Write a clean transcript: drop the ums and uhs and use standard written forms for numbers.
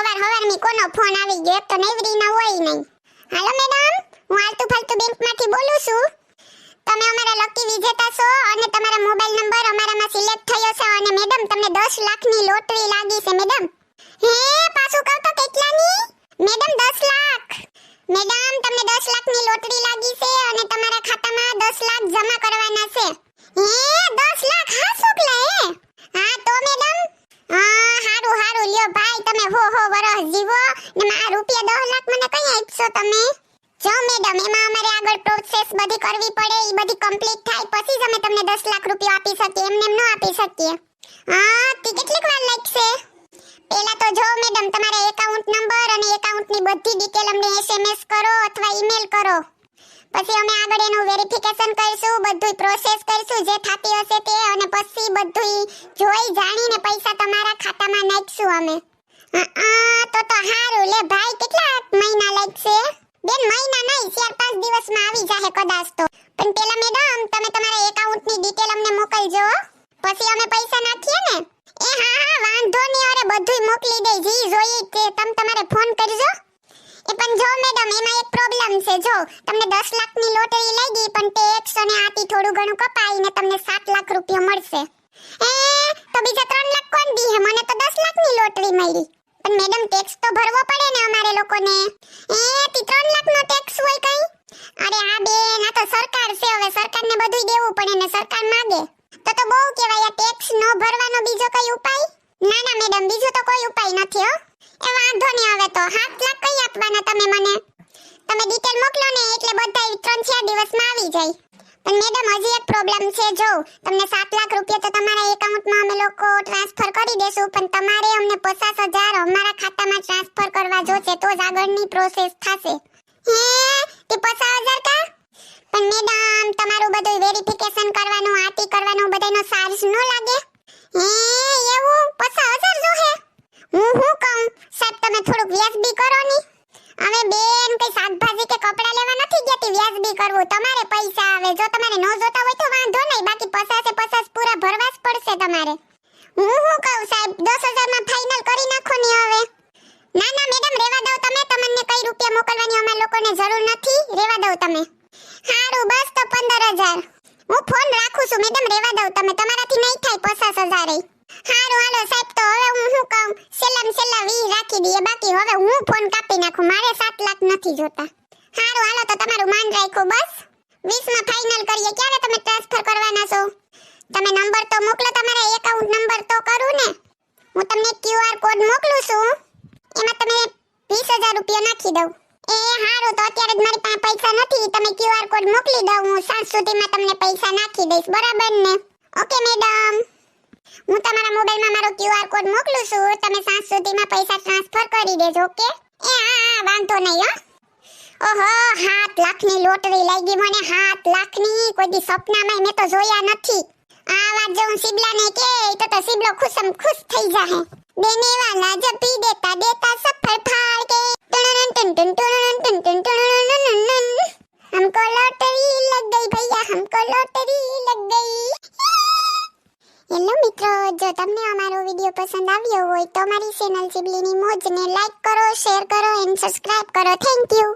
હવાર હવારની કોનો ફોન આવી ગયો? એક તો નવરી ના હોય નહીં. હાલો મેડમ, હું આલતુ ફાલતુ બેંકમાંથી બોલું છું. તમે અમારા લકી વિજેતા છો અને તમારા મોબાઈલ નંબર અમારામાં સિલેક્ટ થયો છે અને મેડમ તમને 10 લાખની લોટરી લાગી છે મેડમ. હે પાછું કહો તો કેટલાની? મેડમ 10 લાખ. મેડમ તમને 10 લાખની લોટરી લાગી છે અને તમારા ખાતામાં 10 લાખ જમા કરવાના છે. હે 10 લાખ હા શુક્લા હે? હા તો મેડમ હારું હારું લ્યો ભાઈ, તમે હો વરસ જીવો ને આ રૂપિયા 10 લાખ મને કઈ આપશો તમે? જો મેડમ એમાં અમારે આગળ પ્રોસેસ બધી કરવી પડે, ઈ બધી કમ્પ્લીટ થાય પછી જ અમે તમને 10 લાખ રૂપિયા આપી શકીએ, એમને એમ ન આપી શકીએ. હા તે કેટલીક વાર લાગશે? પહેલા તો જો મેડમ તમારા એકાઉન્ટ નંબર અને એકાઉન્ટની બધી ડિટેલ અમને SMS કરો અથવા ઈમેલ કરો. પછી અમે આગળ એનું વેરિફિકેશન કરીશું, બધું પ્રોસેસ કરીશું જે થાતી હશે તે, અને પછી બધું જોઈ જાણીને પૈસા તમારા ખાતામાં નાખશું અમે. તો હારું લે ભાઈ, કેટલા મહિના લાગશે? બેન મહિના નહીં, 4-5 દિવસમાં આવી જાહે કદાચ તો. પણ પેલા મેડમ તમે તમારા એકાઉન્ટની ડિટેલ અમને મોકલજો, પછી અમે પૈસા નાખીએ ને. એ હા વાંધો નહીં, અરે બધુંય મોકલી દે, જી જોઈએ તે તમારે ફોન કરજો. એ પણ જો મેડમ એમાં એક પ્રોબ્લેમ છે, જો તમને 10 લાખની લોટરી લાગી પણ ટેક્સ અને આથી થોડું ઘણું કપાઈને તમને 7 લાખ રૂપિયા મળશે. તો બીજા 3 લાખ કોણ દી હે? મને તો 10 લાખની લોટરી મળી. પણ મેડમ ટેક્સ તો ભરવો પડે ને અમારે લોકોને. તી 3 લાખનો ટેક્સ હોય કઈ? અરે આ બેન આ તો સરકાર છે, હવે સરકારને બધુંય દેવું પડે ને સરકાર માંગે તો બહુ કહેવાય. આ ટેક્સ ન ભરવાનો બીજો કઈ ઉપાય? ના મેડમ બીજો તો કોઈ ઉપાય નથી હો. એ વાંધો નહીં, હવે તો 7 લાખ કઈ આપવાના તમે મને? તમે ડિટેલ મોકલો ને એટલે બધાય 3-4 દિવસમાં આવી જાય. પણ મેડમ હજી એક પ્રોબ્લેમ છે, જો તમને 7 લાખ રૂપિયા તો તમારા એકાઉન્ટમાં અમે લોકો ટ્રાન્સફર કરી દેશું, પણ તમારે અમને 50,000 અમારા ખાતામાં ટ્રાન્સફર કરવા જોશે તો જ આગળની પ્રોસેસ થશે. તે 50,000 કા? પણ મેડમ તમારું બધું વેરિફિકેશન કરવાનું, આતી કરવાનું બધાયનો ચાર્જ ન લાગે? એવું 50,000 જોહે? હું કહું સાહેબ તમે થોડુંક વ્યાજબી કરો ની. અમે બેન કઈ શાકભાજી કે કપડા લેવા નથી જતી વ્યાજબી કરવું, તમારે પૈસા આવે. જો તમારે ન જોતા હોય તો વાંધો નહીં, બાકી 50 પૂરા ભરવા જ પડશે તમારે. હું કહું સાહેબ 10,000 માં ફાઇનલ કરી નાખો ની હવે. ના મેડમ રેવા દો તમે, તમને કઈ રૂપિયા મોકલવાની અમાર લોકોને જરૂર નથી, રેવા દો તમે. હારું બસ તો 15,000 હું ફોન રાખું છું મેડમ, રેવા દો તમે, તમારાથી નહીં થાય 50,000. હારું હાલો સાહેબ, તો હવે હું શું કહું છેલ્લા 20 રાખી દઈએ, બાકી હવે હું ફોન કાપી નાખું, મારે 7 લાખ નથી જોતા. હારું હાલો તો તમારું માન રાખો, બસ 20 માં ફાઇનલ કરીએ. ક્યારે તમે ટ્રાન્સફર કરવાના છો? તમે નંબર તો મોકલો, તમારા એકાઉન્ટ નંબર તો કરું ને. હું તમને QR કોડ મોકલું છું, એમાં તમે 20,000 રૂપિયા નાખી દઉં. એ હારું તો અત્યારે જ મારી પાસે પૈસા નથી, તમે QR કોડ મોકલી દો, હું સાંજ સુધીમાં તમને પૈસા નાખી દઈશ, બરાબર ને? ઓકે મેડમ, હું તમારા મોબાઈલમાં મારો QR કોડ મોકલું છું, તમે સાંજ સુધીમાં પૈસા ટ્રાન્સફર કરી દેજો. ઓકે? એ હા વાંધો નહીં હો. ઓહો 7 લાખની લોટરી લાગી મને, 7 લાખની. કોઈ દી સપનામાં મેં તો જોયા નથી. આ વાત જો હું સિબલાને કે તો સિબલો ખુશમ ખુશ થઈ જાહે. દેને વાલા જબ ભી દેતા સફર ફાડ કે हमको लॉटरी लग गई भैया, हमको लॉटरी लग गई. હેલો મિત્રો, જો તમને અમારો વિડિયો પસંદ આવ્યો હોય તો અમારી ચેનલ સિબલીની મોજને લાઈક કરો, શેર કરો એન્ડ સબસ્ક્રાઇબ કરો. Thank you.